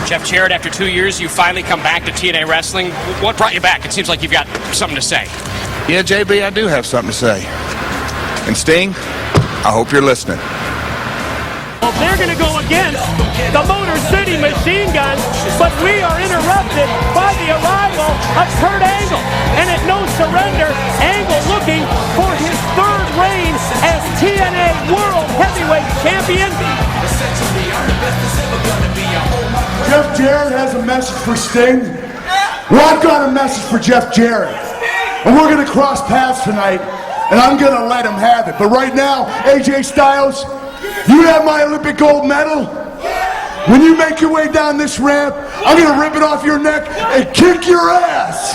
Jeff Jarrett, after 2 years, you finally come back to TNA Wrestling. What brought you back? It seems like you've got something to say. Yeah, JB, I do have something to say. And Sting, I hope you're listening. Well, they're going to go against the Motor City Machine Guns, but we are interrupted by the arrival of Kurt Angle. And at No Surrender, Angle looking for his third reign as TNA World Heavyweight Champion. Jeff Jarrett has a message for Sting. Well, I've got a message for Jeff Jarrett. And we're going to cross paths tonight, and I'm going to let him have it. But right now, AJ Styles, you have my Olympic gold medal. When you make your way down this ramp, I'm going to rip it off your neck and kick your ass.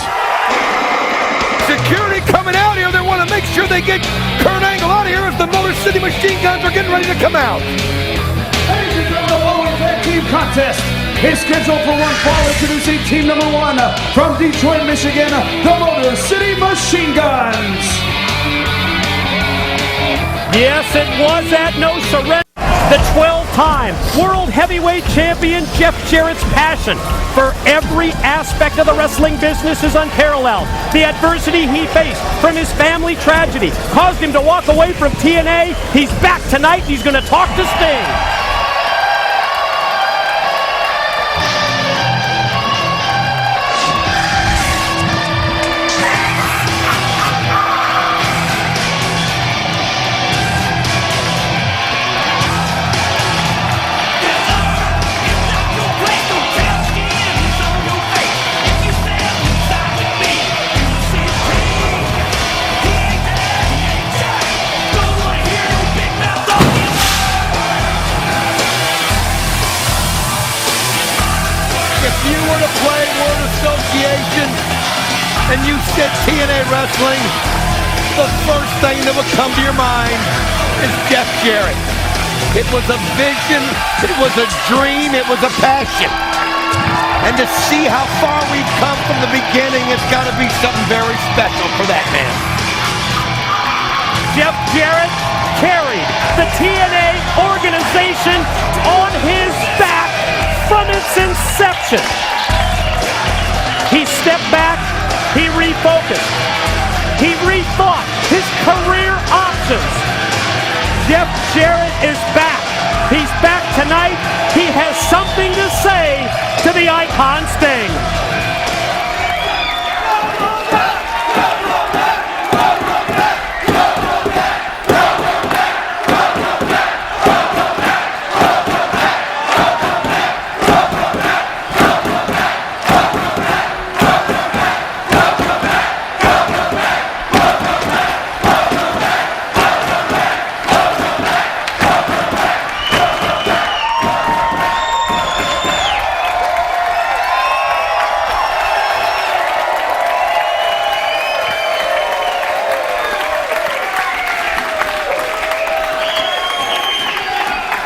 Security coming out here. They want to make sure they get Kurt Angle out of here as the Motor City Machine Guns are getting ready to come out. Ladies and gentlemen, the following tag team contest is scheduled for one fall. Introducing team number 1 from Detroit, Michigan, the Motor City Machine Guns. Yes, it was at No Surrender. The 12-time World Heavyweight Champion Jeff Jarrett's passion for every aspect of the wrestling business is unparalleled. The adversity he faced from his family tragedy caused him to walk away from TNA. He's back tonight. He's going to talk to Sting. And you said TNA Wrestling, the first thing that would come to your mind is Jeff Jarrett. It was a vision, it was a dream, it was a passion. And to see how far we've come from the beginning, it's got to be something very special for that man. Jeff Jarrett carried the TNA organization on his back from its inception. He stepped back, he refocused, he rethought his career options. Jeff Jarrett is back. He's back tonight. He has something to say to the icon Sting.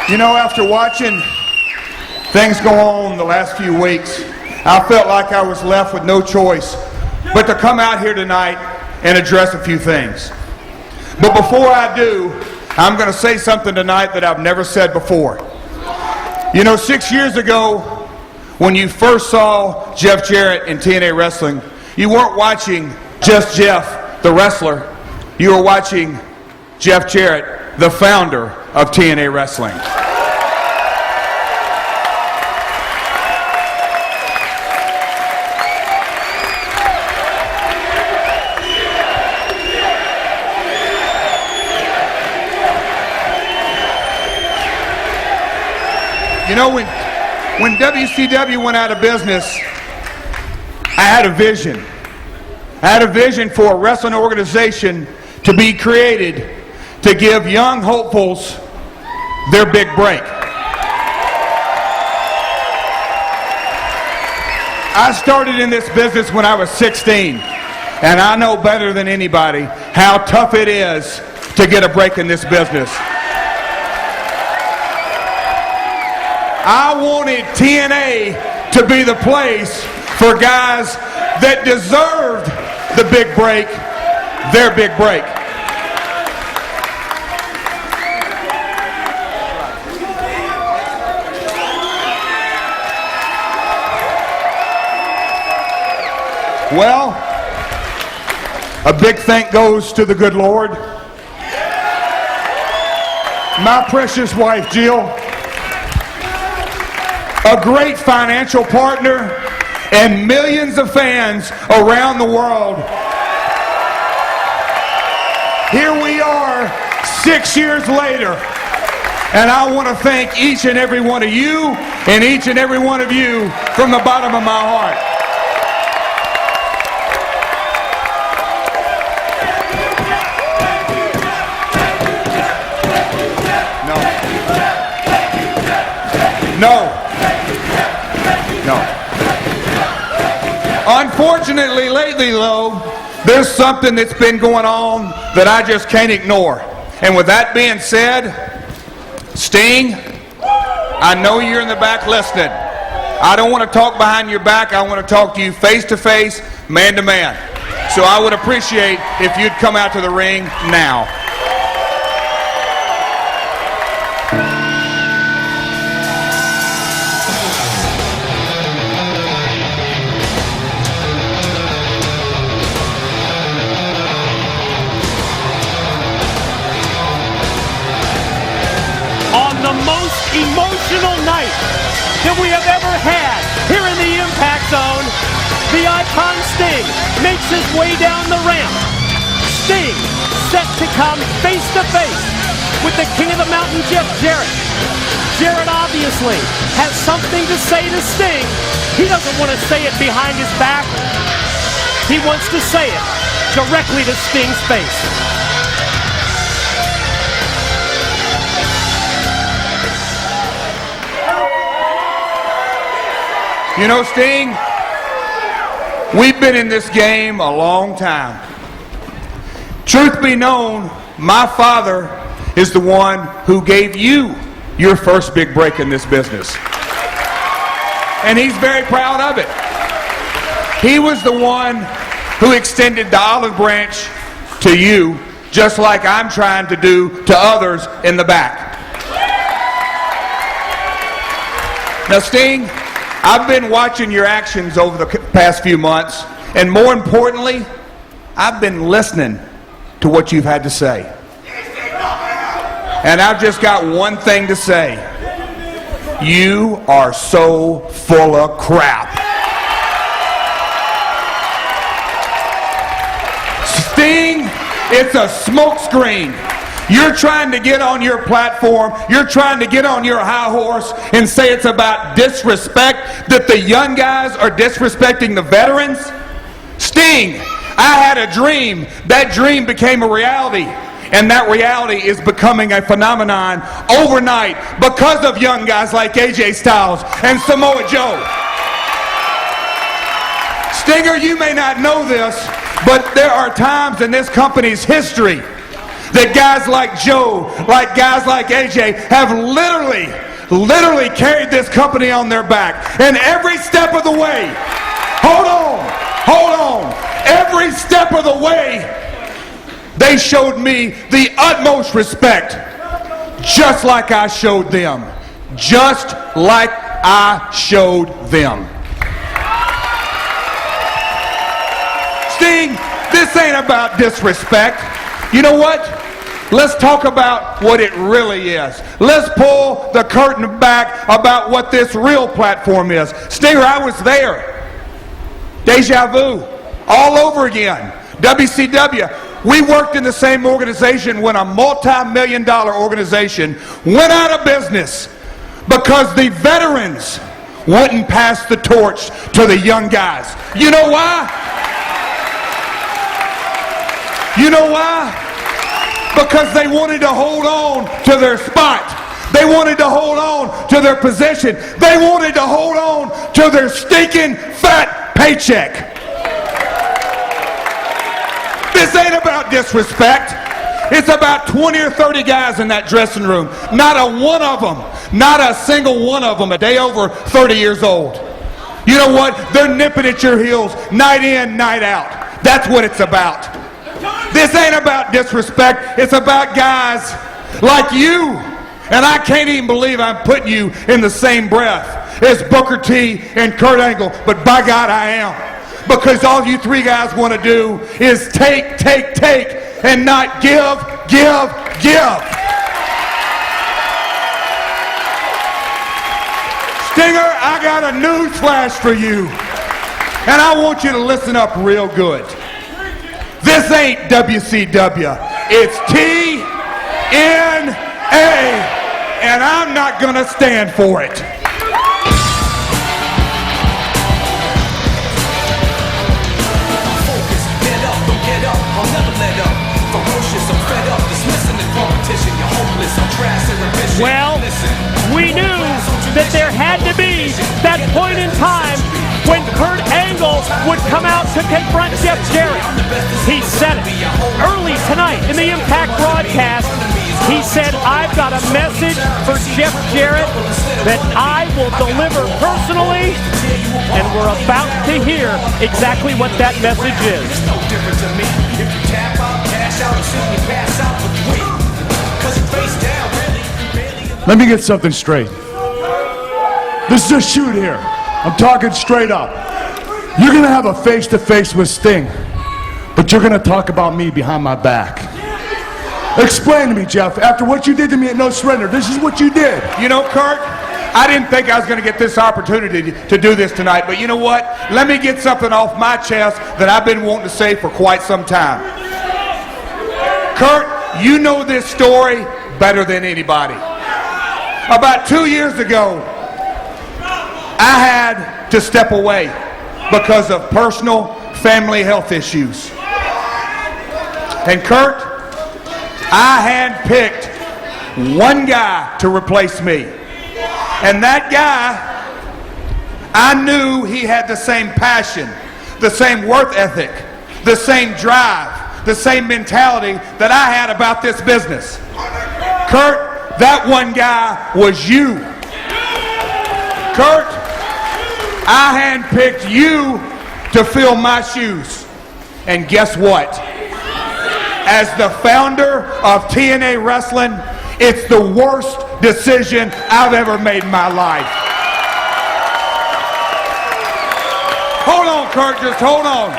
You know, after watching things go on the last few weeks, I felt like I was left with no choice but to come out here tonight and address a few things. But before I do, I'm going to say something tonight that I've never said before. You know, 6 years ago, when you first saw Jeff Jarrett in TNA Wrestling, you weren't watching just Jeff, the wrestler. You were watching Jeff Jarrett, the founder of TNA Wrestling. You know, when WCW went out of business, I had a vision. I had a vision for a wrestling organization to be created to give young hopefuls their big break. I started in this business when I was 16, and I know better than anybody how tough it is to get a break in this business. I wanted TNA to be the place for guys that deserved the big break, their big break. Well, a big thank goes to the good Lord. My precious wife, Jill. A great financial partner, and millions of fans around the world. Here we are 6 years later, and I want to thank each and every one of you and each and every one of you from the bottom of my heart. No. Unfortunately, lately, though, there's something that's been going on that I just can't ignore. And with that being said, Sting, I know you're in the back listening. I don't want to talk behind your back. I want to talk to you face to face, man to man. So I would appreciate if you'd come out to the ring now. The most emotional night that we have ever had here in the Impact Zone. The icon Sting makes his way down the ramp. Sting set to come face to face with the King of the Mountain, Jarrett. Jarrett obviously has something to say to Sting. He doesn't want to say it behind his back. He wants to say it directly to Sting's face. You know, Sting, we've been in this game a long time. Truth be known, my father is the one who gave you your first big break in this business. And he's very proud of it. He was the one who extended the olive branch to you, just like I'm trying to do to others in the back. Now, Sting, I've been watching your actions over the past few months, and more importantly, I've been listening to what you've had to say. And I've just got one thing to say. You are so full of crap. Sting, it's a smokescreen. You're trying to get on your platform, you're trying to get on your high horse and say it's about disrespect, that the young guys are disrespecting the veterans. Sting, I had a dream. That dream became a reality. And that reality is becoming a phenomenon overnight because of young guys like AJ Styles and Samoa Joe. Stinger, you may not know this, but there are times in this company's history that guys like Joe, like guys like AJ, have literally carried this company on their back. And every step of the way, hold on, every step of the way, they showed me the utmost respect, just like I showed them. Just like I showed them. Sting, this ain't about disrespect. You know what? Let's talk about what it really is. Let's pull the curtain back about what this real platform is. Stinger, I was there. Deja vu. All over again. WCW. We worked in the same organization when a multi-million-dollar organization went out of business because the veterans wouldn't pass the torch to the young guys. You know why? You know why? Because they wanted to hold on to their spot. They wanted to hold on to their position. They wanted to hold on to their stinking fat paycheck. This ain't about disrespect. It's about 20 or 30 guys in that dressing room. Not a single one of them a day over 30 years old. You know what? They're nipping at your heels night in, night out. That's what it's about. This ain't about disrespect. It's about guys like you. And I can't even believe I'm putting you in the same breath as Booker T and Kurt Angle, but by God I am. because all you three guys want to do is take, and not give. Stinger, I got a news flash for you, and I want you to listen up real good. This ain't WCW, it's TNA, and I'm not gonna stand for it. Well, we knew that there had to be that point in time when Kurt Angle would come out to confront Jeff Jarrett. He said it early tonight in the Impact broadcast. He said, I've got a message for Jeff Jarrett that I will deliver personally, and we're about to hear exactly what that message is. Let me get something straight. This is a shoot here. I'm talking straight up. You're gonna have a face-to-face with Sting, but you're gonna talk about me behind my back. Explain to me, Jeff, after what you did to me at No Surrender, this is what you did. You know, Kurt, I didn't think I was going to get this opportunity to do this tonight, but you know what? Let me get something off my chest that I've been wanting to say for quite some time. Kurt, you know this story better than anybody. About 2 years ago, I had to step away because of personal family health issues. And Kurt, I handpicked one guy to replace me. And that guy, I knew he had the same passion, the same work ethic, the same drive, the same mentality that I had about this business. Kurt, that one guy was you. Kurt, I handpicked you to fill my shoes. And guess what? As the founder of TNA Wrestling, it's the worst decision I've ever made in my life. Hold on, Kurt, just hold on.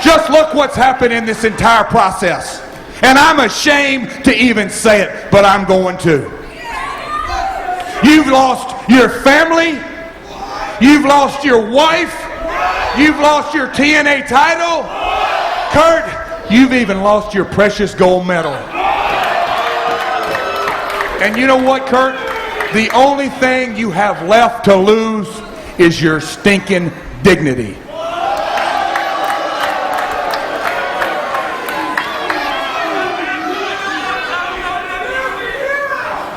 Just look what's happened in this entire process. And I'm ashamed to even say it, but I'm going to. You've lost your family. You've lost your wife. You've lost your TNA title. Kurt, you've even lost your precious gold medal. And you know what, Kurt? The only thing you have left to lose is your stinking dignity.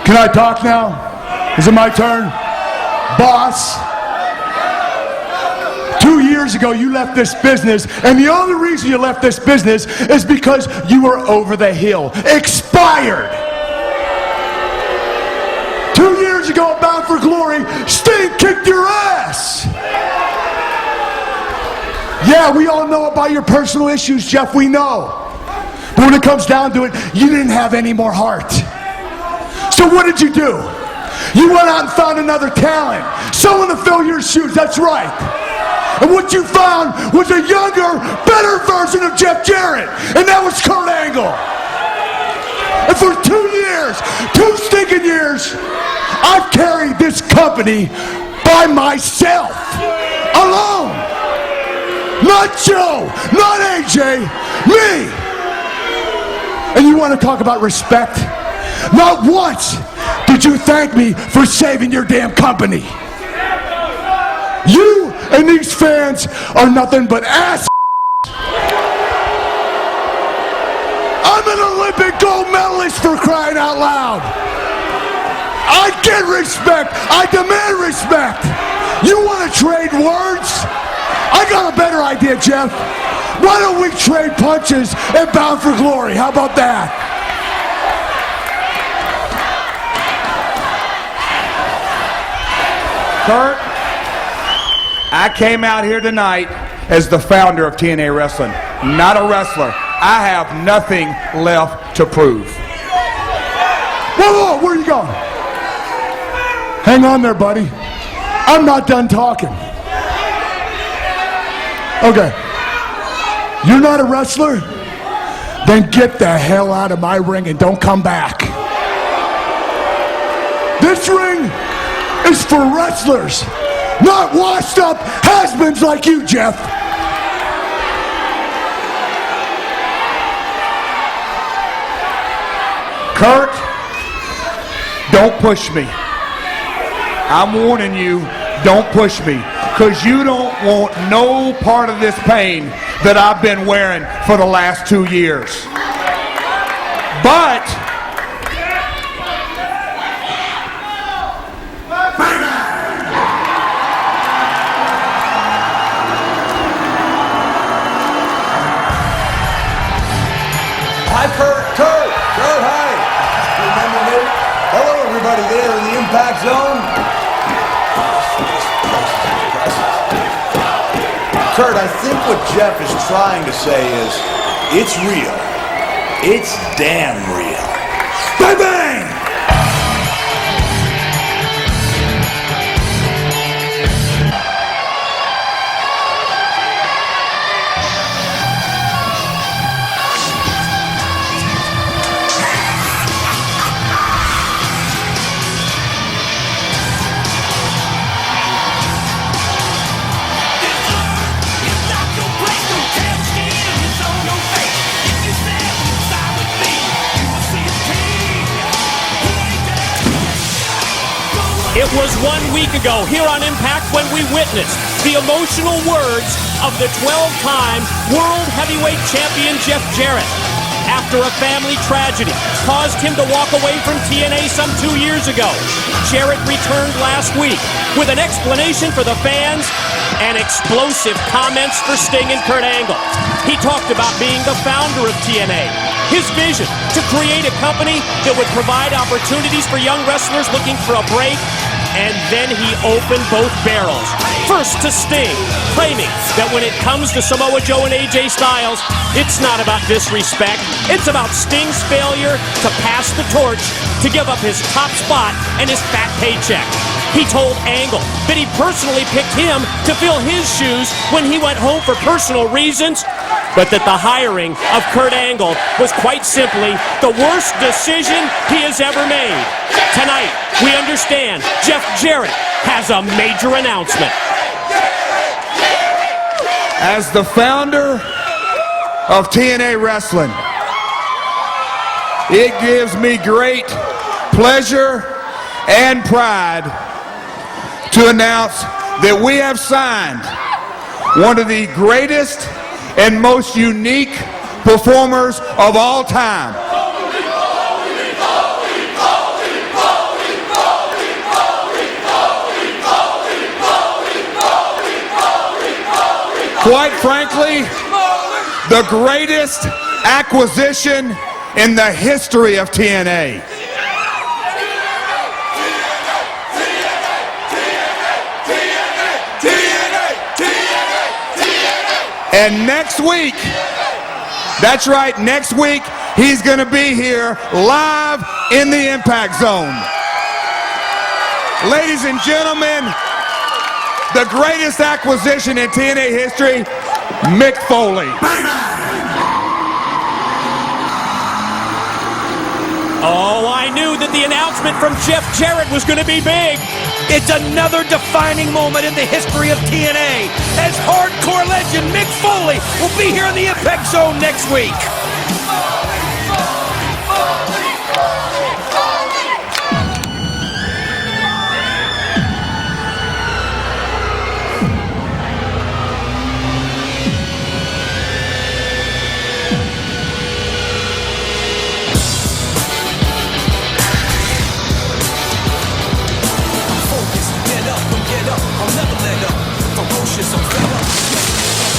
Can I talk now? Is it my turn? Boss, 2 years ago you left this business, and the only reason you left this business is because you were over the hill. Expired! 2 years ago, Bound for Glory, Sting kicked your ass! Yeah, we all know about your personal issues, Jeff, we know. But when it comes down to it, you didn't have any more heart. So what did you do? You went out and found another talent, someone to fill your shoes, that's right. And what you found was a younger, better version of Jeff Jarrett, and that was Kurt Angle. And for 2 years, 2 stinking years, I've carried this company by myself, alone. Not Joe, not AJ, me. And you want to talk about respect? Not once did you thank me for saving your damn company. You and these fans are nothing but ass. I'm an Olympic gold medalist, for crying out loud. I get respect. I demand respect. You want to trade words? I got a better idea, Jeff. Why don't we trade punches and Bound for Glory? How about that? Kurt, I came out here tonight as the founder of TNA Wrestling, not a wrestler. I have nothing left to prove. Whoa, where are you going? Hang on there, buddy. I'm not done talking. Okay. You're not a wrestler? Then get the hell out of my ring and don't come back. This ring is for wrestlers, not washed up has-beens like you, Jeff. Kurt, don't push me. I'm warning you, don't push me. Because you don't want no part of this pain that I've been wearing for the last 2 years. But hi, Kurt, hi. Remember me? Hello, everybody there in the Impact Zone. Kurt, I think what Jeff is trying to say is, it's real. It's damn real. Bang, bang! It was 1 week ago here on Impact when we witnessed the emotional words of the 12-time World Heavyweight Champion Jeff Jarrett after a family tragedy caused him to walk away from TNA some 2 years ago. Jarrett returned last week with an explanation for the fans and explosive comments for Sting and Kurt Angle. He talked about being the founder of TNA, his vision to create a company that would provide opportunities for young wrestlers looking for a break, and then he opened both barrels. First to Sting, claiming that when it comes to Samoa Joe and AJ Styles, it's not about disrespect, it's about Sting's failure to pass the torch, to give up his top spot and his fat paycheck. He told Angle that he personally picked him to fill his shoes when he went home for personal reasons, but that the hiring of Kurt Angle was quite simply the worst decision he has ever made. Tonight, we understand Jeff Jarrett has a major announcement. as the founder of TNA Wrestling, it gives me great pleasure and pride to announce that we have signed one of the greatest and most unique performers of all time. Quite frankly, the greatest acquisition in the history of TNA. And next week, that's right, next week, he's going to be here live in the Impact Zone. Ladies and gentlemen, the greatest acquisition in TNA history, Mick Foley. Oh, I knew that the announcement from Jeff Jarrett was going to be big. It's another defining moment in the history of TNA, as hardcore legend Mick Foley will be here in the Impact Zone next week.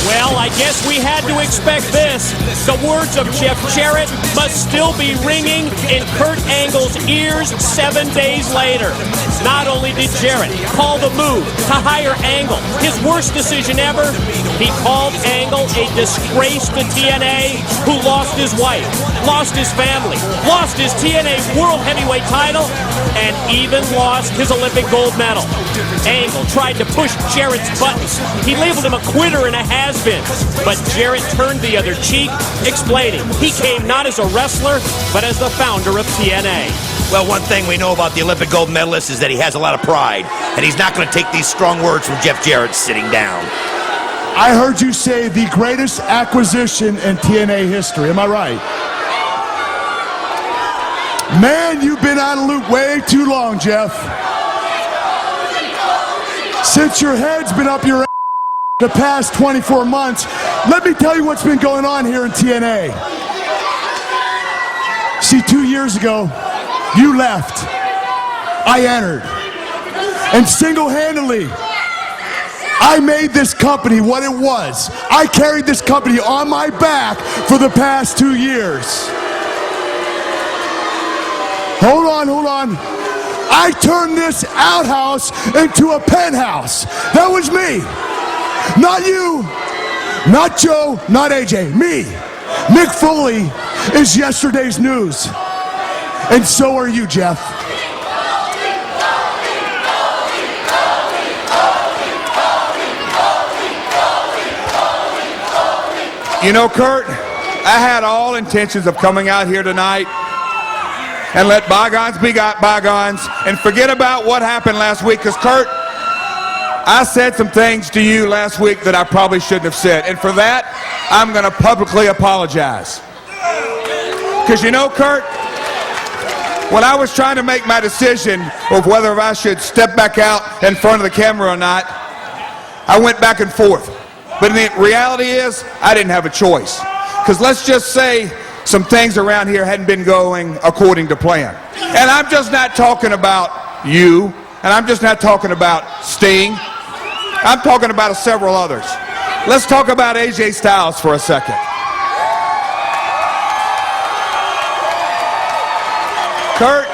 Well, I guess we had to expect this. The words of Jeff Jarrett must still be ringing in Kurt Angle's ears 7 days later. Not only did Jarrett call the move to hire Angle his worst decision ever, he called Angle a disgrace to TNA who lost his wife, lost his family, lost his TNA World Heavyweight title, and even lost his Olympic gold medal. Angle tried to push Jarrett's buttons. He labeled him a quitter and a has-been. But Jarrett turned the other cheek, explaining he came not as a wrestler, but as the founder of TNA. Well, one thing we know about the Olympic gold medalist is that he has a lot of pride, and he's not going to take these strong words from Jeff Jarrett sitting down. I heard you say the greatest acquisition in TNA history. Am I right? Man, you've been out of loop way too long, Jeff. Since your head's been up your ass the past 24 months, let me tell you what's been going on here in TNA. See, 2 years ago, you left. I entered. And single-handedly, I made this company what it was. I carried this company on my back for the past 2 years. Hold on. I turned this outhouse into a penthouse. That was me. Not you, not Joe, not AJ. Me. Mick Foley is yesterday's news. And so are you, Jeff. You know, Kurt, I had all intentions of coming out here tonight and let bygones be bygones and forget about what happened last week. Because, Kurt, I said some things to you last week that I probably shouldn't have said. And for that, I'm going to publicly apologize. Because, you know, Kurt, when I was trying to make my decision of whether I should step back out in front of the camera or not, I went back and forth. But the reality is, I didn't have a choice. Because let's just say some things around here hadn't been going according to plan. And I'm just not talking about you, and I'm just not talking about Sting. I'm talking about several others. Let's talk about AJ Styles for a second. Kurt.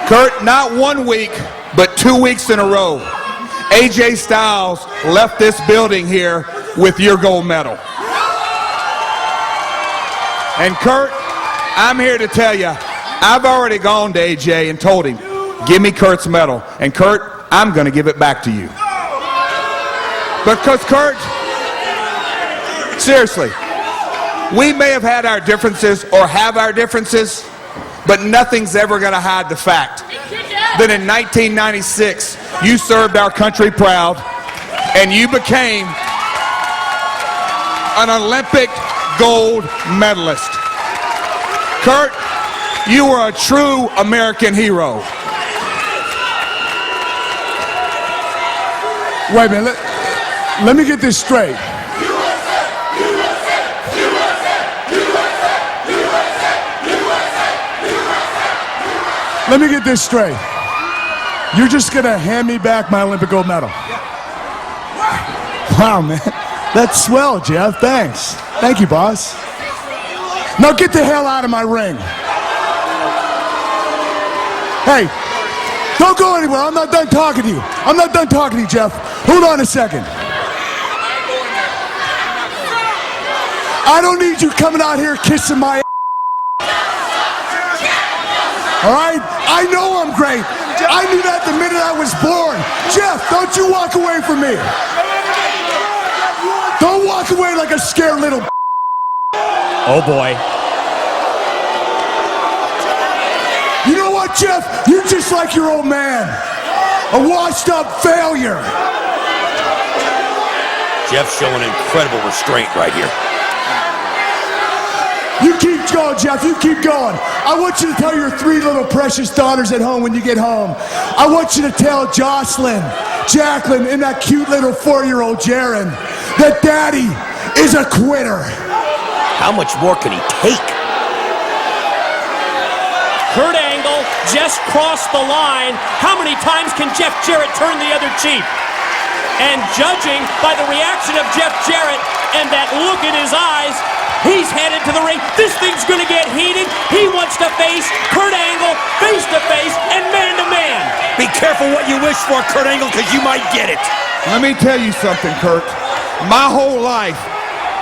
Kurt, not 1 week, but 2 weeks in a row, AJ Styles left this building here with your gold medal. And Kurt, I'm here to tell you, I've already gone to AJ and told him, give me Kurt's medal. And Kurt, I'm going to give it back to you. Because Kurt, seriously, we may have had our differences or have our differences, but nothing's ever going to hide the fact that in 1996, you served our country proud, and you became an Olympic gold medalist. Kurt, you were a true American hero. Wait a minute. Let me get this straight. Let me get this straight. You're just going to hand me back my Olympic gold medal? Wow, man. That's swell, Jeff. Thanks. Thank you, boss. Now get the hell out of my ring. Hey, don't go anywhere. I'm not done talking to you. I'm not done talking to you, Jeff. Hold on a second. I don't need you coming out here kissing my ass. All right? I know I'm great. I knew that the minute I was born. Jeff, don't you walk away from me. Don't walk away like a scared little. Oh, boy. You know what, Jeff? You're just like your old man. A washed-up failure. Jeff's showing incredible restraint right here. You keep going, Jeff. You keep going. I want you to tell your 3 little precious daughters at home when you get home. I want you to tell Jocelyn, Jacqueline, and that cute little 4-year-old Jarrett that Daddy is a quitter. How much more can he take? Kurt Angle just crossed the line. How many times can Jeff Jarrett turn the other cheek? And judging by the reaction of Jeff Jarrett and that look in his eyes, he's headed to the ring. This thing's going to get heated. He wants to face Kurt Angle face to face and man to man. Be careful what you wish for, Kurt Angle, because you might get it. Let me tell you something, Kurt. My whole life,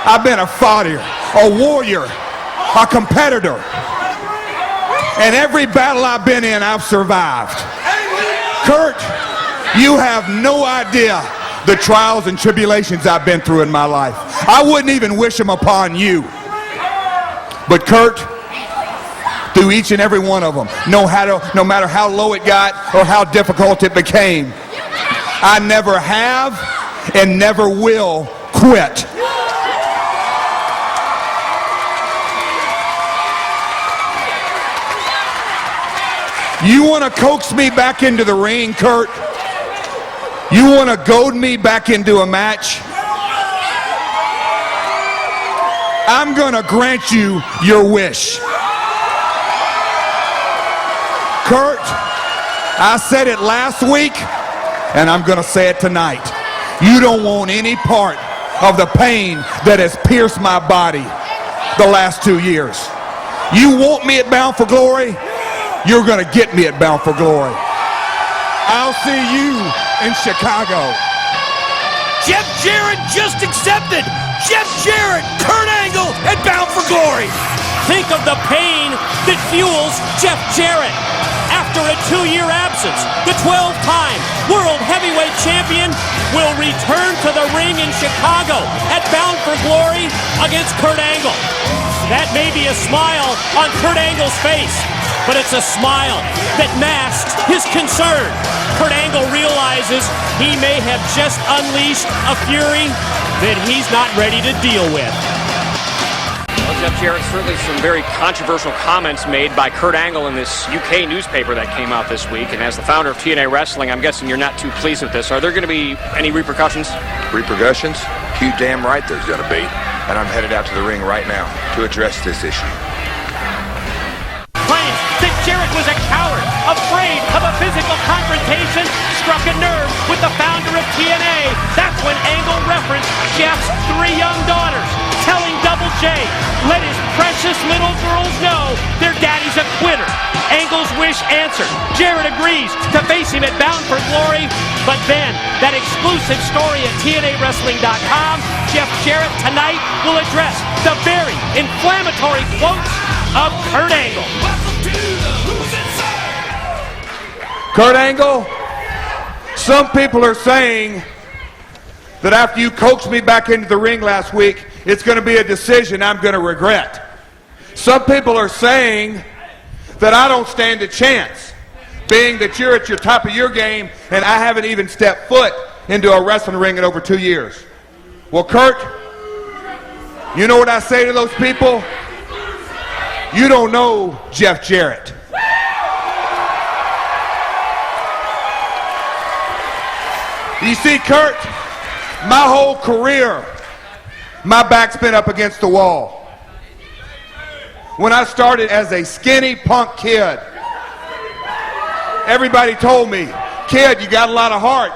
I've been a fighter, a warrior, a competitor. And every battle I've been in, I've survived. Kurt, you have no idea the trials and tribulations I've been through in my life. I wouldn't even wish them upon you. But Kurt, through each and every one of them, no matter how low it got or how difficult it became, I never have and never will quit. You want to coax me back into the ring, Kurt? You want to goad me back into a match? I'm going to grant you your wish. Kurt, I said it last week, and I'm going to say it tonight. You don't want any part of the pain that has pierced my body the last 2 years. You want me at Bound for Glory? You're going to get me at Bound for Glory. I'll see you in Chicago. Jeff Jarrett just accepted. Jeff Jarrett, Kurt Angle, and Bound for Glory. Think of the pain that fuels Jeff Jarrett. After a 2-year absence, the 12-time World Heavyweight Champion will return to the ring in Chicago at Bound for Glory against Kurt Angle. That may be a smile on Kurt Angle's face, but it's a smile that masks his concern. Kurt Angle realizes he may have just unleashed a fury that he's not ready to deal with. Well, Jeff Jarrett, certainly some very controversial comments made by Kurt Angle in this UK newspaper that came out this week. And as the founder of TNA Wrestling, I'm guessing you're not too pleased with this. Are there going to be any repercussions? Repercussions? You damn right there's going to be. And I'm headed out to the ring right now to address this issue. Claims that Jarrett was a coward, afraid of a physical confrontation, struck a nerve with the founder of TNA. That's when Angle referenced Jeff's 3 young daughters, telling Double J, let his precious little girls know their daddy's a quitter. Angle's wish answered. Jarrett agrees to face him at Bound for Glory, but then that exclusive story at TNAWrestling.com, Jeff Jarrett tonight will address the very inflammatory quotes of Kurt Angle. Kurt Angle, some people are saying that after you coaxed me back into the ring last week, it's going to be a decision I'm going to regret. Some people are saying that I don't stand a chance, being that you're at your top of your game and I haven't even stepped foot into a wrestling ring in over 2 years. Well, Kurt, you know what I say to those people? You don't know Jeff Jarrett. You see, Kurt, my whole career, my back's been up against the wall. When I started as a skinny punk kid, everybody told me, kid, you got a lot of heart,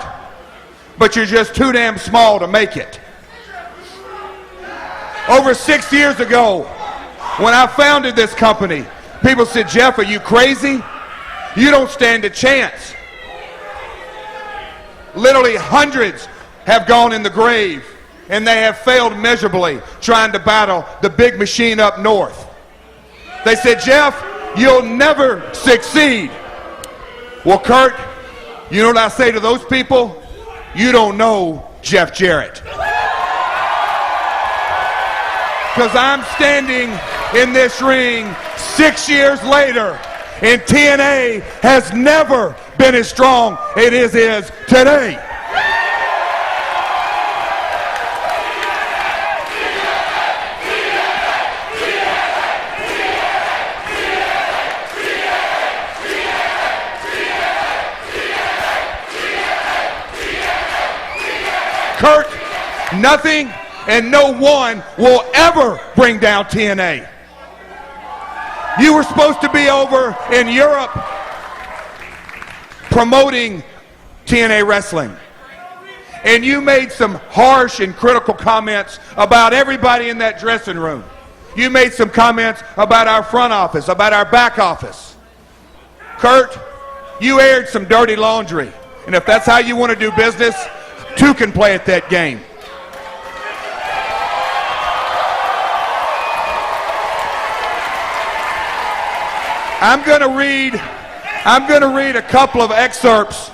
but you're just too damn small to make it. Over 6 years ago, when I founded this company, people said, Jeff, are you crazy? You don't stand a chance. Literally hundreds have gone in the grave, and they have failed miserably trying to battle the big machine up north. They said, Jeff, you'll never succeed. Well, Kurt, you know what I say to those people? You don't know Jeff Jarrett. Because I'm standing in this ring 6 years later, and TNA has never been as strong as it is today. Kurt, nothing and no one will ever bring down TNA. You were supposed to be over in Europe promoting TNA wrestling, and you made some harsh and critical comments about everybody in that dressing room. You made some comments about our front office, about our back office. Kurt, you aired some dirty laundry, and if that's how you want to do business, two can play at that game. I'm going to read a couple of excerpts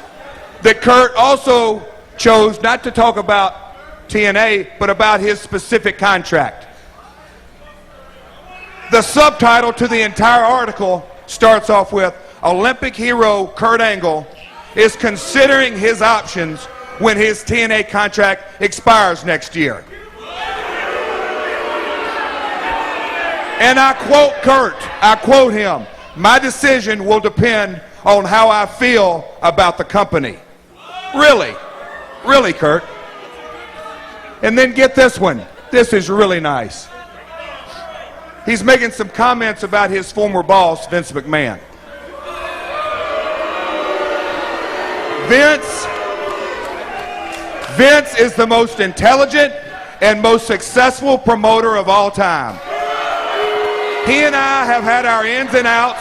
that Kurt also chose not to talk about TNA, but about his specific contract. The subtitle to the entire article starts off with, Olympic hero Kurt Angle is considering his options when his TNA contract expires next year. And I quote Kurt, I quote him, my decision will depend on how I feel about the company. Really? Really, Kurt? And then get this one. This is really nice. He's making some comments about his former boss, Vince McMahon. Vince is the most intelligent and most successful promoter of all time. He and I have had our ins and outs,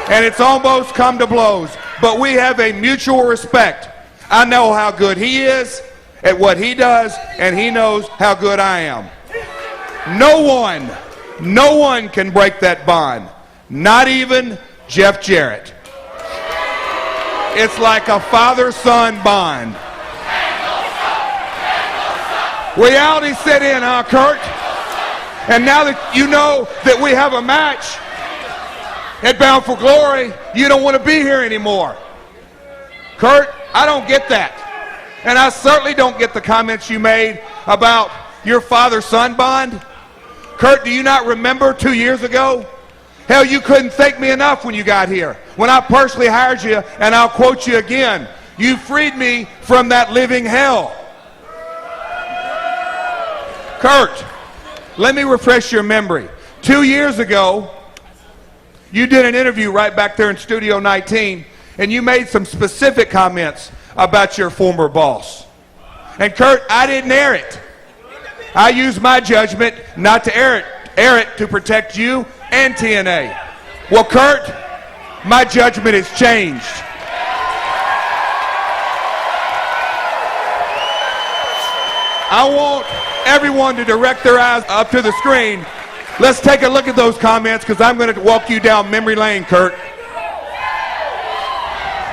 and it's almost come to blows, but we have a mutual respect. I know how good he is at what he does, and he knows how good I am. No one can break that bond, not even Jeff Jarrett. It's like a father-son bond. Reality set in, huh, Kurt? And now that you know that we have a match at Bound for Glory, you don't want to be here anymore. Kurt, I don't get that. And I certainly don't get the comments you made about your father-son bond. Kurt, do you not remember 2 years ago? Hell, you couldn't thank me enough when you got here. When I personally hired you, and I'll quote you again, you freed me from that living hell. Kurt, let me refresh your memory. 2 years ago, you did an interview right back there in Studio 19, and you made some specific comments about your former boss. And Kurt, I didn't air it. I used my judgment not to air it to protect you and TNA. Well, Kurt, my judgment has changed. I want everyone to direct their eyes up to the screen. Let's take a look at those comments, because I'm going to walk you down memory lane, Kurt.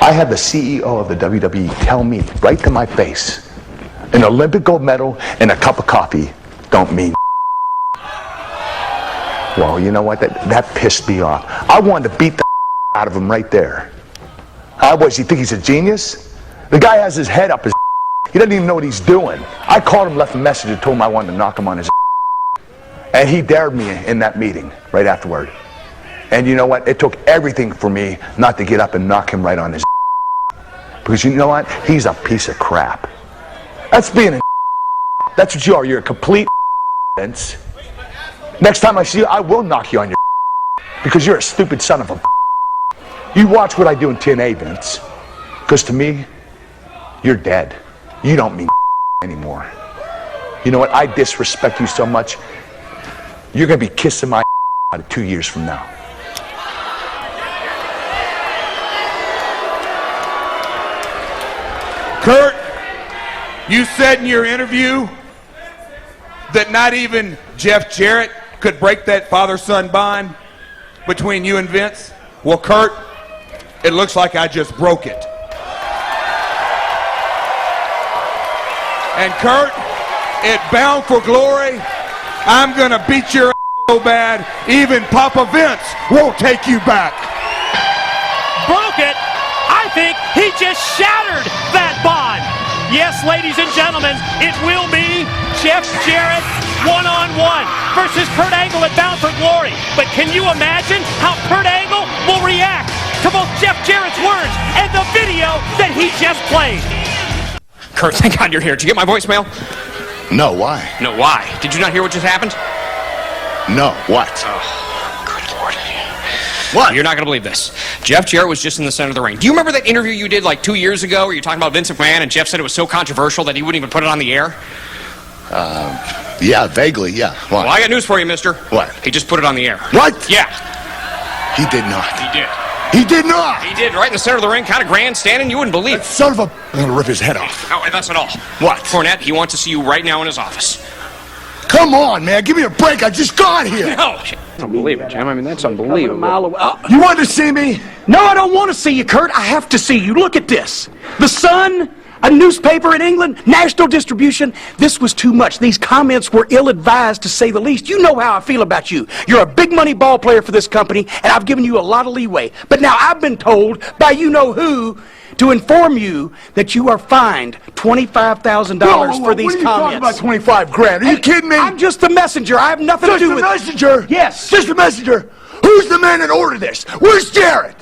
I had the CEO of the WWE tell me right to my face, an Olympic gold medal and a cup of coffee don't mean. Well, you know what? That pissed me off. I wanted to beat the out of him right there. You think he's a genius? The guy has his head up his. He doesn't even know what he's doing. I called him, left a message, and told him I wanted to knock him on his. And he dared me in that meeting right afterward. And you know what? It took everything for me not to get up and knock him right on his. Because you know what? He's a piece of crap. That's being a. That's what you are. You're a complete Vince. Next time I see you, I will knock you on your. Because you're a stupid son of a. You watch what I do in TNA, Vince. Because to me, you're dead. You don't mean anymore. You know what? I disrespect you so much. You're going to be kissing my out of 2 years from now. Kurt, you said in your interview that not even Jeff Jarrett could break that father-son bond between you and Vince. Well, Kurt, it looks like I just broke it. And Kurt, at Bound for Glory, I'm going to beat your ass so bad, even Papa Vince won't take you back. Broke it? I think he just shattered that bond. Yes, ladies and gentlemen, it will be Jeff Jarrett one-on-one versus Kurt Angle at Bound for Glory. But can you imagine how Kurt Angle will react to both Jeff Jarrett's words and the video that he just played? Kurt, thank God you're here. Did you get my voicemail? No, why? No, why? Did you not hear what just happened? No, what? Oh, good Lord. What? You're not going to believe this. Jeff Jarrett was just in the center of the ring. Do you remember that interview you did like 2 years ago where you're talking about Vince McMahon and Jeff said it was so controversial that he wouldn't even put it on the air? Yeah, vaguely, yeah. What? Well, I got news for you, mister. What? He just put it on the air. What? Yeah. He did not. He did. He did not! He did, right in the center of the ring, kind of grandstanding. You wouldn't believe it. Son of a... I'm gonna rip his head off. Oh, and that's not all. What? Cornette, he wants to see you right now in his office. Come on, man. Give me a break. I just got here. No. I don't believe it, Jim. I mean, that's unbelievable. You wanted to see me? No, I don't want to see you, Kurt. I have to see you. Look at this. The Sun, a newspaper in England, national distribution. This was too much. These comments were ill-advised, to say the least. You know how I feel about you. You're a big-money ball player for this company, and I've given you a lot of leeway. But now I've been told by you-know-who to inform you that you are fined $25,000 for these comments. What are you talking about 25 grand? Are you kidding me? I'm just the messenger. I have nothing to do with it. Just the messenger? Yes. Just the messenger? Who's the man that ordered this? Where's Jarrett?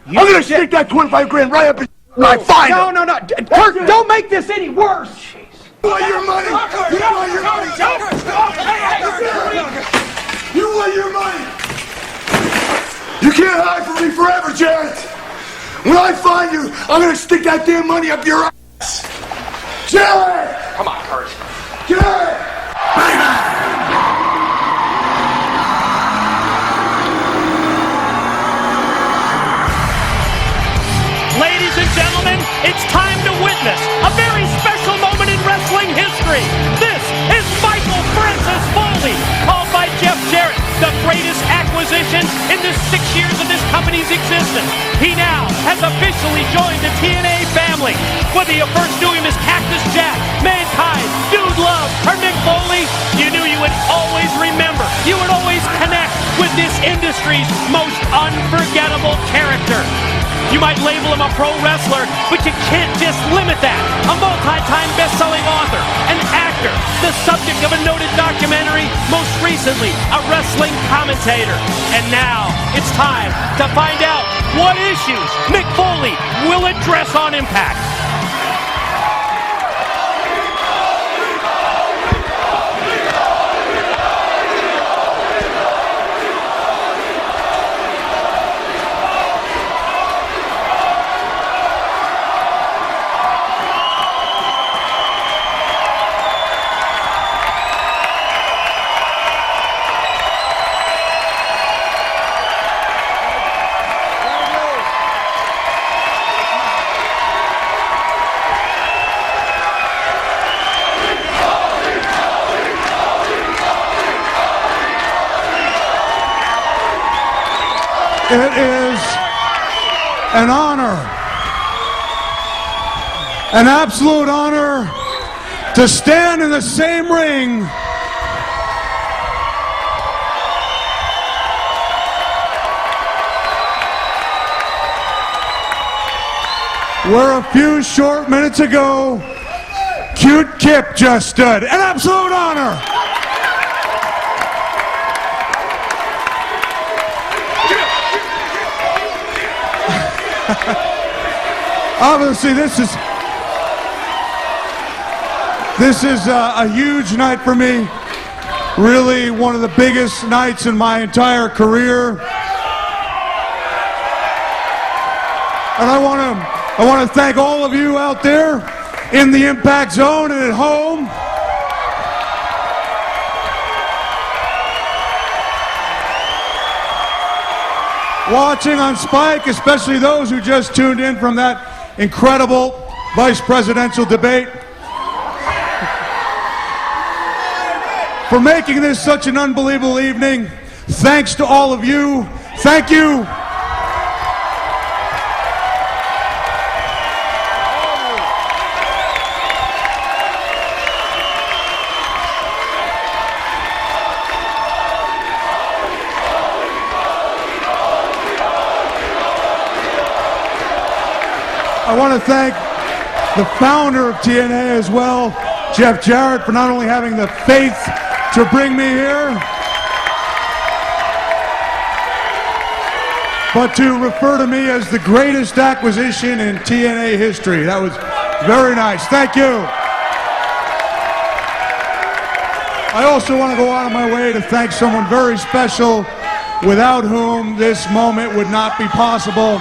I'm gonna stick that 25 grand right up his... I find him. No. Kurt, don't make this any worse. You want your money? You want your money? You want your money? You can't hide from me forever, Jarrett. When I find you, I'm gonna stick that damn money up your ass. Jarrett! Come on, Kurt. Jarrett! Bang, bang! Ladies and gentlemen, it's time to witness a very special moment in wrestling history. This is Michael Francis Foley, called by Jeff Jarrett the greatest acquisition in the 6 years of this company's existence. He now has officially joined the TNA family. Whether you first knew him as Cactus Jack, Mankind, Dude Love, or Mick Foley, you knew you would always remember, you would always connect with this industry's most unforgettable character. You might label him a pro wrestler, but you can't just limit that. A multi-time best-selling author, an actor, the subject of a noted documentary, most recently a wrestling commentator. And now it's time to find out what issues Mick Foley will address on Impact. It is an honor, an absolute honor, to stand in the same ring where a few short minutes ago, Cute Kip just stood. An absolute honor. Obviously, this is a huge night for me. Really, one of the biggest nights in my entire career. And I want to thank all of you out there in the Impact Zone and at home. Watching on Spike, especially those who just tuned in from that incredible vice presidential debate. For making this such an unbelievable evening. Thanks to all of you. Thank you. I want to thank the founder of TNA as well, Jeff Jarrett, for not only having the faith to bring me here, but to refer to me as the greatest acquisition in TNA history. That was very nice. Thank you. I also want to go out of my way to thank someone very special without whom this moment would not be possible.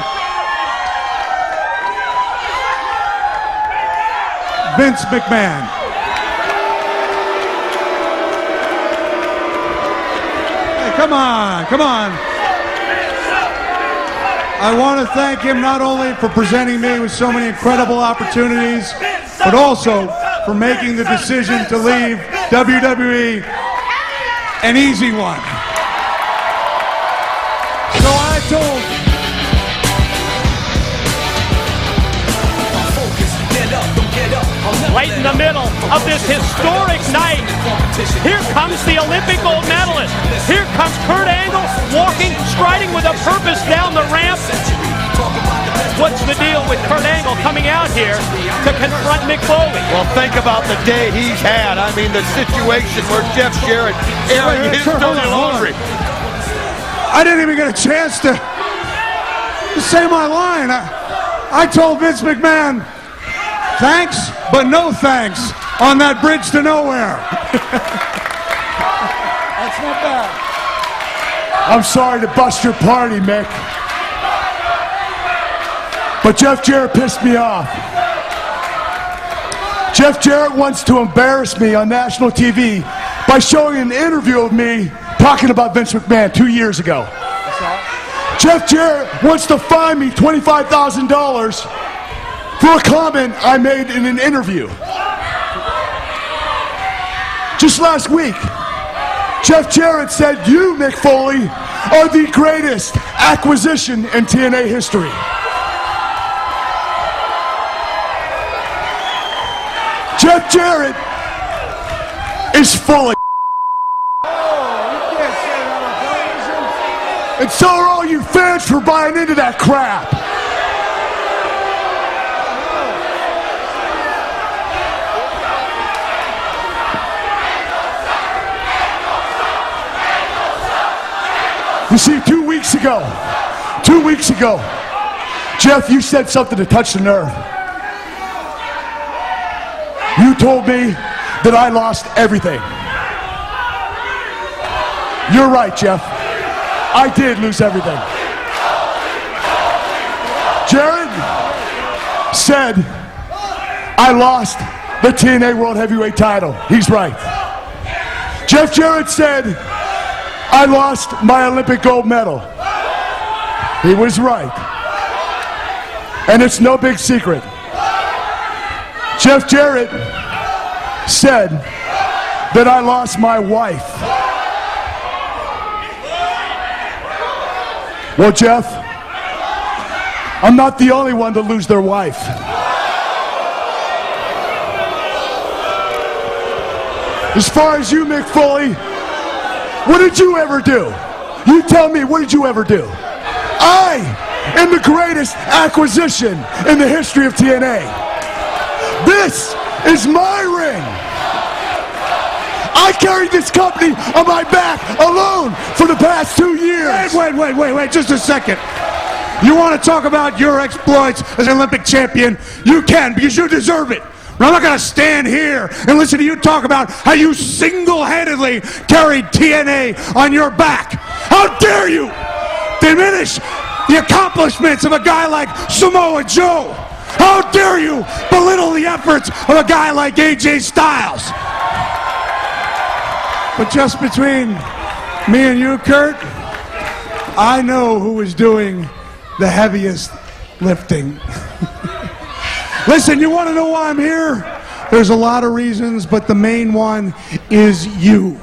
Vince McMahon. Hey, come on, come on. I want to thank him not only for presenting me with so many incredible opportunities, but also for making the decision to leave WWE an easy one. So I told Right in the middle of this historic night, here comes the Olympic gold medalist. Here comes Kurt Angle walking, striding with a purpose down the ramp. What's the deal with Kurt Angle coming out here to confront Mick Foley? Well, think about the day he's had. I mean, the situation where Jeff Jarrett airing his dirty laundry. I didn't even get a chance to say my line. I told Vince McMahon, thanks, but no thanks on that bridge to nowhere. That's not bad. I'm sorry to bust your party, Mick. But Jeff Jarrett pissed me off. Jeff Jarrett wants to embarrass me on national TV by showing an interview of me talking about Vince McMahon 2 years ago. Jeff Jarrett wants to fine me $25,000 for a comment I made in an interview. Just last week, Jeff Jarrett said you, Mick Foley, are the greatest acquisition in TNA history. Jeff Jarrett is full of and so are all you fans for buying into that crap. You see, 2 weeks ago, Jeff, you said something to touch the nerve. You told me that I lost everything. You're right, Jeff. I did lose everything. Jarrett said I lost the TNA World Heavyweight title. He's right. Jeff Jarrett said I lost my Olympic gold medal. He was right. And it's no big secret. Jeff Jarrett said that I lost my wife. Well, Jeff, I'm not the only one to lose their wife. As far as you, Mick Foley, what did you ever do? You tell me, what did you ever do? I am the greatest acquisition in the history of TNA. This is my ring. I carried this company on my back alone for the past 2 years. Wait, just a second. You want to talk about your exploits as an Olympic champion? You can, because you deserve it. But I'm not going to stand here and listen to you talk about how you single-handedly carried TNA on your back. How dare you diminish the accomplishments of a guy like Samoa Joe? How dare you belittle the efforts of a guy like AJ Styles? But just between me and you, Kurt, I know who is doing the heaviest lifting. Listen, you want to know why I'm here? There's a lot of reasons, but the main one is you.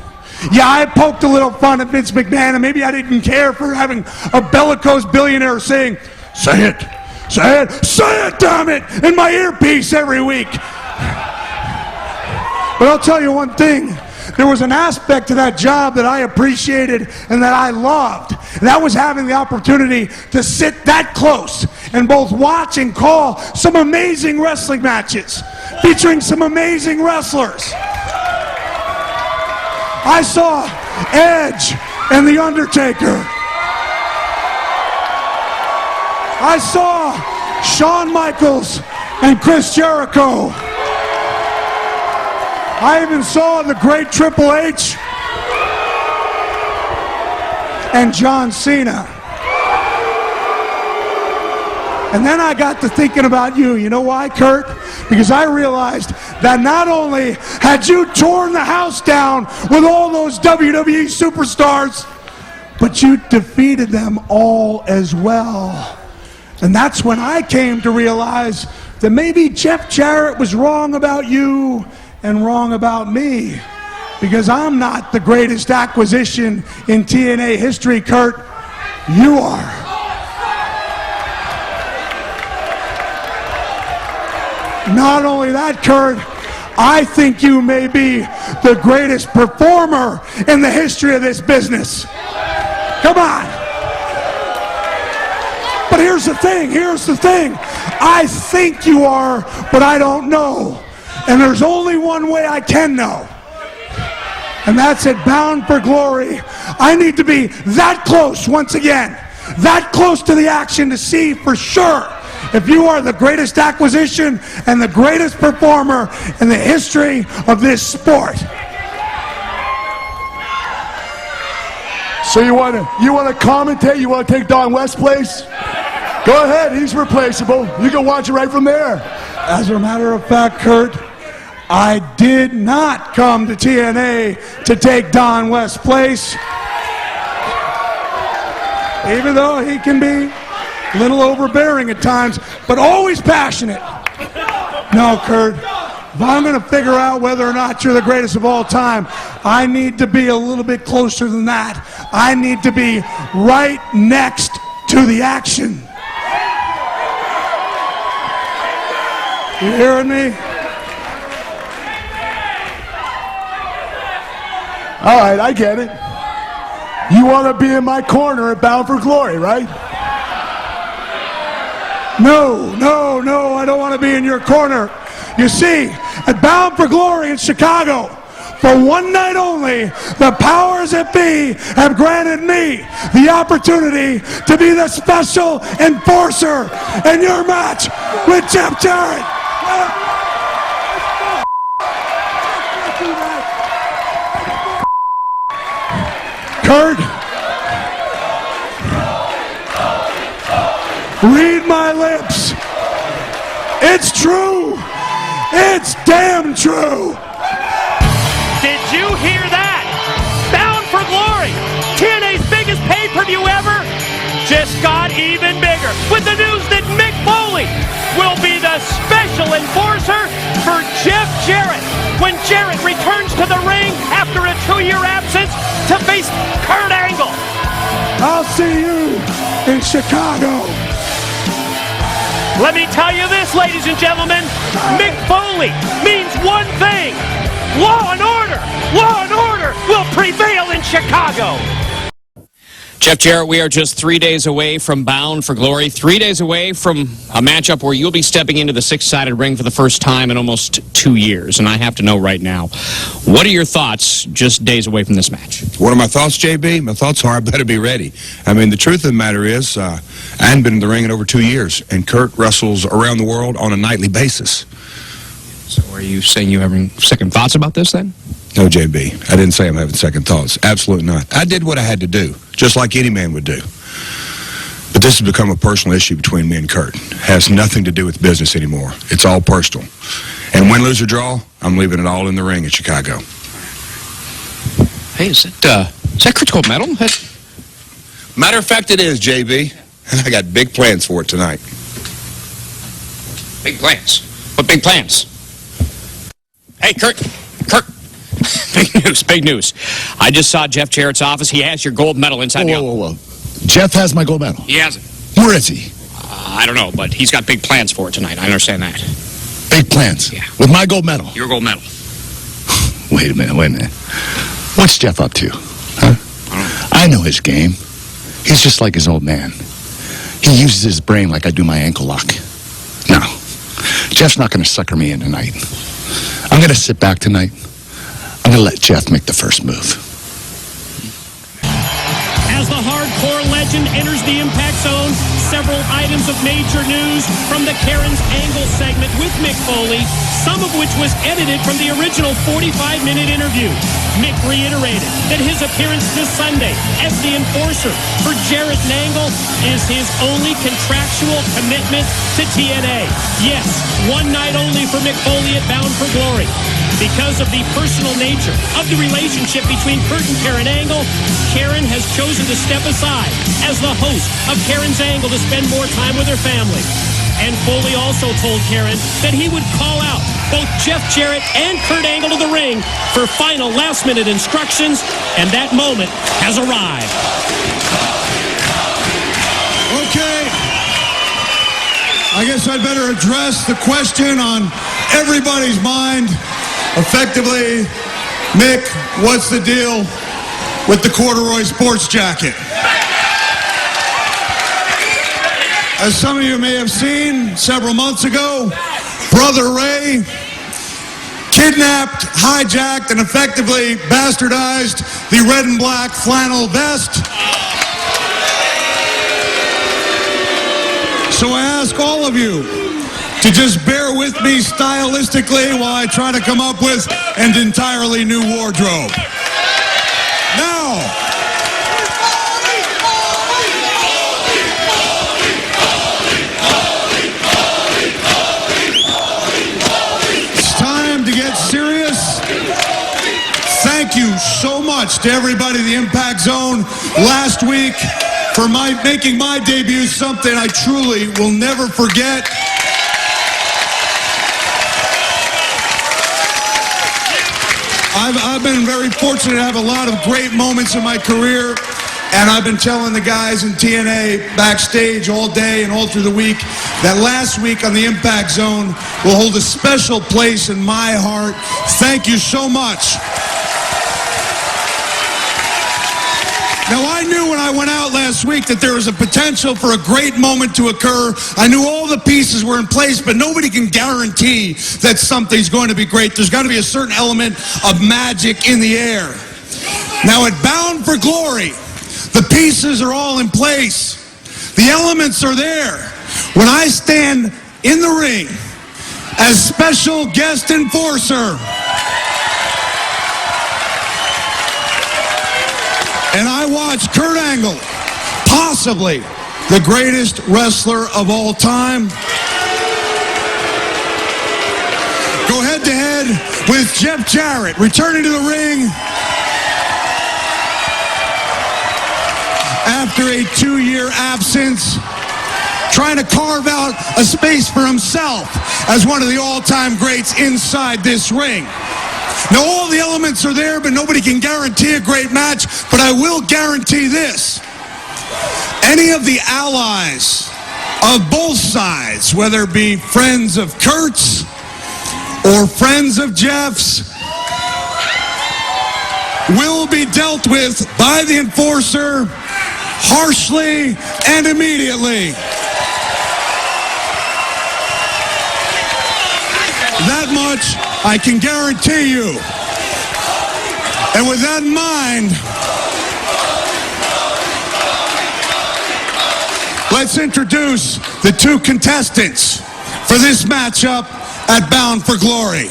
Yeah, I poked a little fun at Vince McMahon, and maybe I didn't care for having a bellicose billionaire saying, say it, damn it, in my earpiece every week. But I'll tell you one thing. There was an aspect to that job that I appreciated and that I loved. And that was having the opportunity to sit that close and both watch and call some amazing wrestling matches featuring some amazing wrestlers. I saw Edge and The Undertaker. I saw Shawn Michaels and Chris Jericho. I even saw the great Triple H and John Cena. And then I got to thinking about you. You know why, Kurt? Because I realized that not only had you torn the house down with all those WWE superstars, but you defeated them all as well. And that's when I came to realize that maybe Jeff Jarrett was wrong about you and wrong about me. Because I'm not the greatest acquisition in TNA history, Kurt. You are. Not only that, Kurt, I think you may be the greatest performer in the history of this business. Come on. But here's the thing. I think you are, but I don't know. And there's only one way I can know. And that's at Bound for Glory. I need to be that close once again. That close to the action to see for sure if you are the greatest acquisition and the greatest performer in the history of this sport. So you want to commentate? You want to take Don West's place? Go ahead, he's replaceable. You can watch it right from there. As a matter of fact, Kurt, I did not come to TNA to take Don West's place. Even though he can be a little overbearing at times, but always passionate. No, Kurt, if I'm going to figure out whether or not you're the greatest of all time, I need to be a little bit closer than that. I need to be right next to the action. You hearing me? All right, I get it. You want to be in my corner at Bound for Glory, right? No, I don't want to be in your corner. You see, at Bound for Glory in Chicago, for one night only, the powers that be have granted me the opportunity to be the special enforcer in your match with Jeff Jarrett. Kurt, read my lips. It's true. It's damn true. Did you hear that? Bound for Glory, TNA's biggest pay-per-view ever, just got even bigger with the news that Mick Foley will be the special enforcer for Jeff Jarrett when Jarrett returns to the ring after a 2-year absence to face Kurt Angle. I'll see you in Chicago. Let me tell you this, ladies and gentlemen, Mick Foley means one thing. Law and order will prevail in Chicago. Jeff Jarrett, we are just 3 days away from Bound for Glory, 3 days away from a matchup where you'll be stepping into the six-sided ring for the first time in almost 2 years. And I have to know right now, what are your thoughts just days away from this match? What are my thoughts, JB? My thoughts are I better be ready. I mean, the truth of the matter is I hadn't been in the ring in over 2 years, and Kurt wrestles around the world on a nightly basis. So are you saying you're having second thoughts about this then? No, JB. I didn't say I'm having second thoughts. Absolutely not. I did what I had to do, just like any man would do. But this has become a personal issue between me and Kurt. It has nothing to do with business anymore. It's all personal. And win, lose, or draw, I'm leaving it all in the ring in Chicago. Hey, is that Kurt's gold medal? Matter of fact, it is, JB. And I got big plans for it tonight. Big plans? What big plans? Hey, Kurt. Big news. I just saw Jeff Jarrett's office. He has your gold medal inside the office. Whoa. Jeff has my gold medal. He has it. Where is he? I don't know, but he's got big plans for it tonight. I understand that. Big plans? Yeah. With my gold medal? Your gold medal. Wait a minute. What's Jeff up to? Huh? I know his game. He's just like his old man. He uses his brain like I do my ankle lock. No. Jeff's not going to sucker me in tonight. I'm going to sit back tonight. I'm going to let Jeff make the first move. As the hardcore legend enters the impact zone, several items of major news from the Karen's Angle segment with Mick Foley. Foley, some of which was edited from the original 45-minute interview. Mick reiterated that his appearance this Sunday as the enforcer for Jarrett and Angle is his only contractual commitment to TNA. Yes, one night only for Mick Foley at Bound for Glory. Because of the personal nature of the relationship between Kurt and Karen Angle, Karen has chosen to step aside as the host of Karen's Angle to spend more time with her family. And Foley also told Karen that he would call out both Jeff Jarrett and Kurt Angle to the ring for final last-minute instructions, and that moment has arrived. Okay. I guess I'd better address the question on everybody's mind. Effectively, Mick, what's the deal with the corduroy sports jacket? As some of you may have seen, several months ago, Brother Ray kidnapped, hijacked, and effectively bastardized the red and black flannel vest. So I ask all of you to just bear with me stylistically while I try to come up with an entirely new wardrobe. Now, serious. Thank you so much to everybody in the Impact Zone last week for making my debut something I truly will never forget. I've been very fortunate to have a lot of great moments in my career, and I've been telling the guys in TNA backstage all day and all through the week that last week on the Impact Zone will hold a special place in my heart. Thank you so much. Now, I knew when I went out last week that there was a potential for a great moment to occur. I knew all the pieces were in place, but nobody can guarantee that something's going to be great. There's got to be a certain element of magic in the air. Now, at Bound for Glory, the pieces are all in place. The elements are there. When I stand in the ring as special guest enforcer, and I watch Kurt Angle, possibly the greatest wrestler of all time, go head-to-head with Jeff Jarrett, returning to the ring after a 2-year absence, trying to carve out a space for himself as one of the all-time greats inside this ring. Now, all the elements are there, but nobody can guarantee a great match, but I will guarantee this. Any of the allies of both sides, whether it be friends of Kurt's or friends of Jeff's, will be dealt with by the enforcer harshly and immediately. That much I can guarantee you. And with that in mind, let's introduce the two contestants for this matchup at Bound for Glory.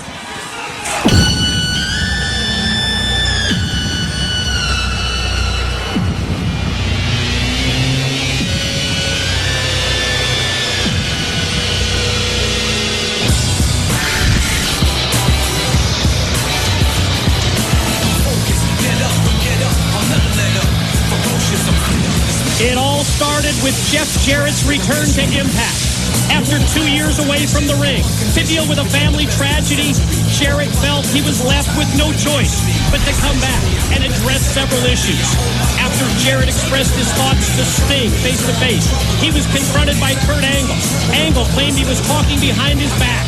It all started with Jeff Jarrett's return to Impact. After 2 years away from the ring to deal with a family tragedy, Jarrett felt he was left with no choice but to come back and address several issues. After Jarrett expressed his thoughts to Sting face-to-face, he was confronted by Kurt Angle. Angle claimed he was talking behind his back.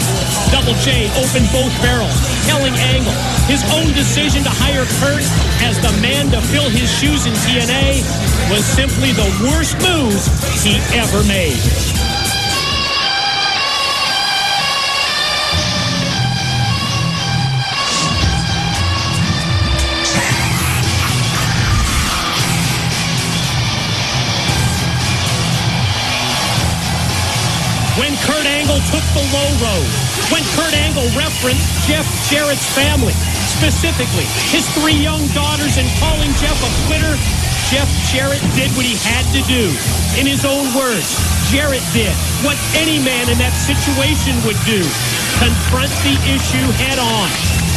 Double J opened both barrels, telling Angle his own decision to hire Kurt as the man to fill his shoes in TNA was simply the worst move he ever made. When Kurt Angle took the low road, when Kurt Angle referenced Jeff Jarrett's family, specifically his 3 young daughters, and calling Jeff a quitter. Jeff Jarrett did what he had to do. In his own words, Jarrett did what any man in that situation would do: confront the issue head on.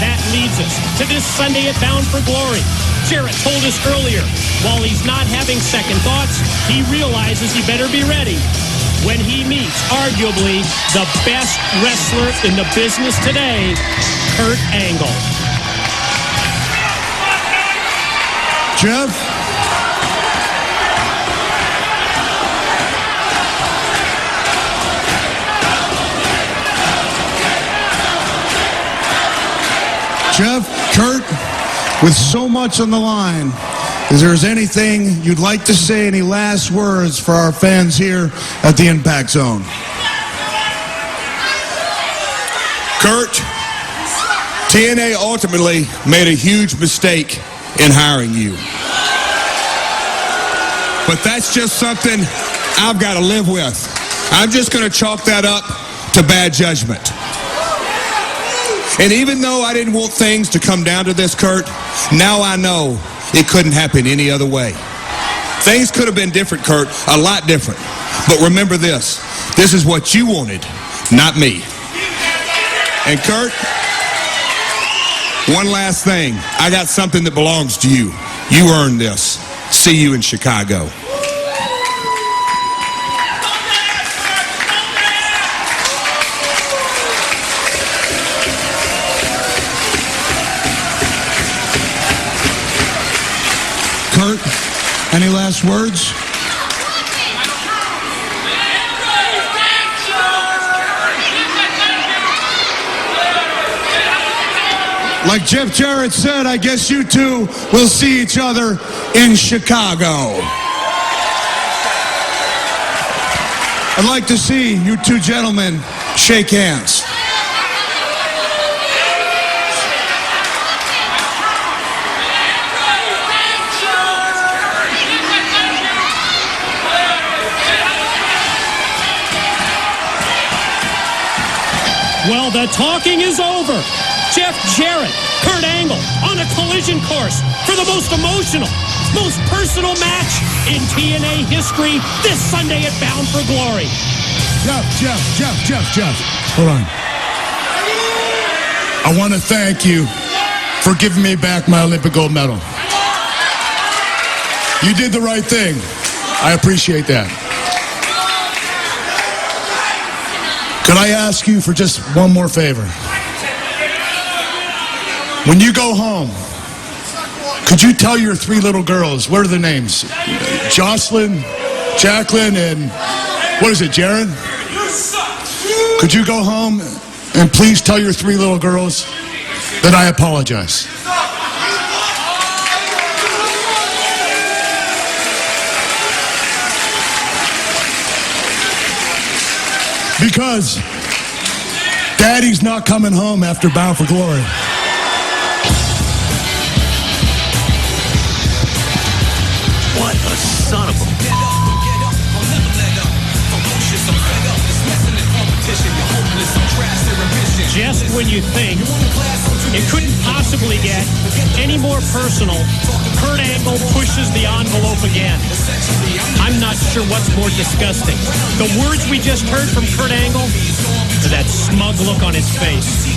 That leads us to this Sunday at Bound for Glory. Jarrett told us earlier, while he's not having second thoughts, he realizes he better be ready when he meets arguably the best wrestler in the business today, Kurt Angle. Jeff? Jeff, Kurt, with so much on the line, is there anything you'd like to say, any last words for our fans here at the Impact Zone? Kurt, TNA ultimately made a huge mistake in hiring you. But that's just something I've got to live with. I'm just going to chalk that up to bad judgment. And even though I didn't want things to come down to this, Kurt, now I know it couldn't happen any other way. Things could have been different, Kurt, a lot different. But remember this. This is what you wanted, not me. And Kurt, one last thing. I got something that belongs to you. You earned this. See you in Chicago. Kurt, any last words? Like Jeff Jarrett said, I guess you two will see each other in Chicago. I'd like to see you two gentlemen shake hands. Well, the talking is over. Jeff Jarrett, Kurt Angle on a collision course for the most emotional, most personal match in TNA history this Sunday at Bound for Glory. Jeff. Hold on. I want to thank you for giving me back my Olympic gold medal. You did the right thing. I appreciate that. Could I ask you for just one more favor? When you go home, could you tell your 3 little girls, what are their names? Jocelyn, Jacqueline, and what is it, Jarrett? Could you go home and please tell your 3 little girls that I apologize? Because Daddy's not coming home after Bound for Glory. What a son of a... Just when you think it couldn't possibly get any more personal, Kurt Angle pushes the envelope again. I'm not sure what's more disgusting. The words we just heard from Kurt Angle, or that smug look on his face.